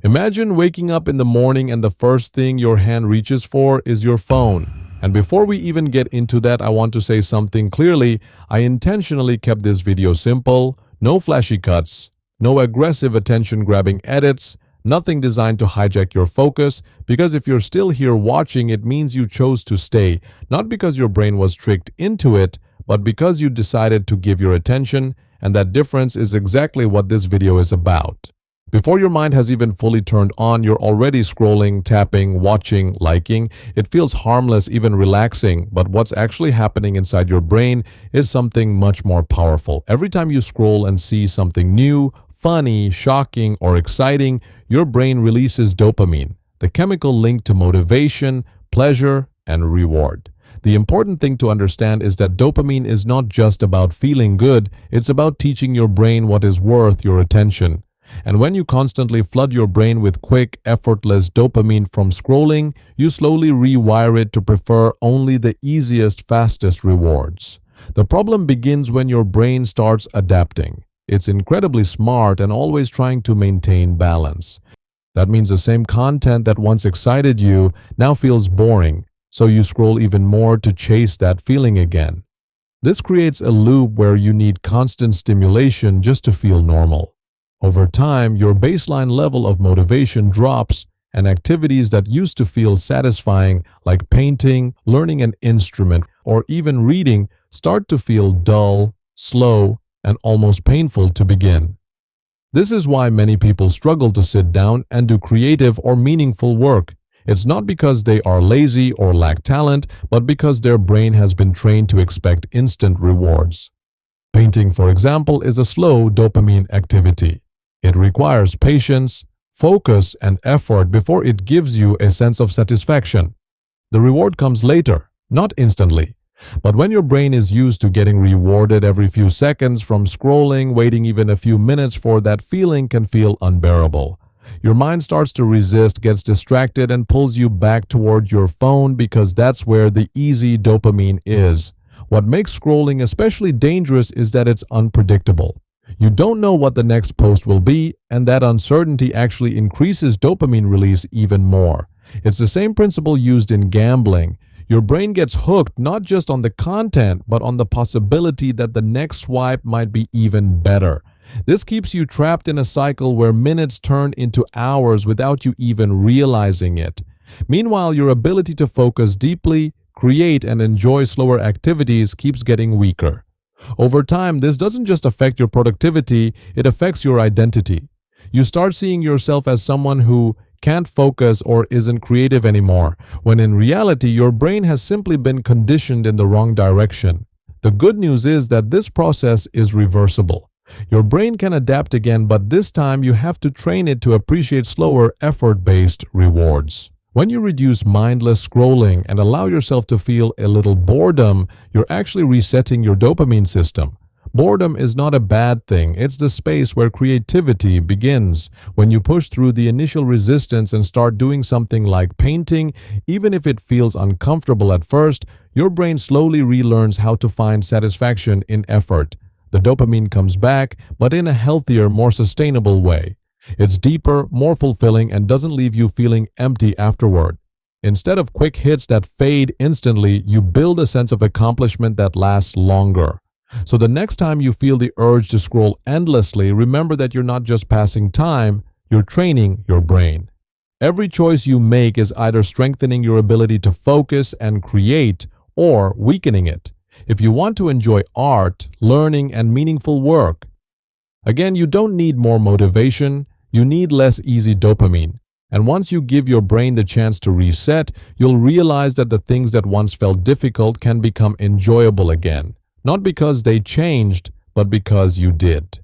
Imagine waking up in the morning and the first thing your hand reaches for is your phone. And before we even get into that, I want to say something clearly. I intentionally kept this video simple, no flashy cuts, no aggressive attention-grabbing edits, nothing designed to hijack your focus, because if you're still here watching, it means you chose to stay, not because your brain was tricked into it, but because you decided to give your attention, and that difference is exactly what this video is about. Before your mind has even fully turned on, you're already scrolling, tapping, watching, liking. It feels harmless, even relaxing, but what's actually happening inside your brain is something much more powerful. Every time you scroll and see something new, funny, shocking, or exciting, your brain releases dopamine, the chemical linked to motivation, pleasure, and reward. The important thing to understand is that dopamine is not just about feeling good, it's about teaching your brain what is worth your attention. And when you constantly flood your brain with quick, effortless dopamine from scrolling, you slowly rewire it to prefer only the easiest, fastest rewards. The problem begins when your brain starts adapting. It's incredibly smart and always trying to maintain balance. That means the same content that once excited you now feels boring, so you scroll even more to chase that feeling again. This creates a loop where you need constant stimulation just to feel normal. Over time, your baseline level of motivation drops, and activities that used to feel satisfying, like painting, learning an instrument, or even reading, start to feel dull, slow, and almost painful to begin. This is why many people struggle to sit down and do creative or meaningful work. It's not because they are lazy or lack talent, but because their brain has been trained to expect instant rewards. Painting, for example, is a slow dopamine activity. It requires patience, focus, and effort before it gives you a sense of satisfaction. The reward comes later, not instantly. But when your brain is used to getting rewarded every few seconds from scrolling, waiting even a few minutes for that feeling can feel unbearable. Your mind starts to resist, gets distracted, and pulls you back toward your phone because that's where the easy dopamine is. What makes scrolling especially dangerous is that it's unpredictable. You don't know what the next post will be, and that uncertainty actually increases dopamine release even more. It's the same principle used in gambling. Your brain gets hooked not just on the content, but on the possibility that the next swipe might be even better. This keeps you trapped in a cycle where minutes turn into hours without you even realizing it. Meanwhile, your ability to focus deeply, create, and enjoy slower activities keeps getting weaker. Over time, this doesn't just affect your productivity, it affects your identity. You start seeing yourself as someone who can't focus or isn't creative anymore, when in reality, your brain has simply been conditioned in the wrong direction. The good news is that this process is reversible. Your brain can adapt again, but this time you have to train it to appreciate slower, effort-based rewards. When you reduce mindless scrolling and allow yourself to feel a little boredom, you're actually resetting your dopamine system. Boredom is not a bad thing, it's the space where creativity begins. When you push through the initial resistance and start doing something like painting, even if it feels uncomfortable at first, your brain slowly relearns how to find satisfaction in effort. The dopamine comes back, but in a healthier, more sustainable way. It's deeper, more fulfilling, and doesn't leave you feeling empty afterward. Instead of quick hits that fade instantly, you build a sense of accomplishment that lasts longer. So the next time you feel the urge to scroll endlessly, remember that you're not just passing time, you're training your brain. Every choice you make is either strengthening your ability to focus and create or weakening it. If you want to enjoy art, learning, and meaningful work, again, you don't need more motivation, you need less easy dopamine. And once you give your brain the chance to reset, you'll realize that the things that once felt difficult can become enjoyable again. Not because they changed, but because you did.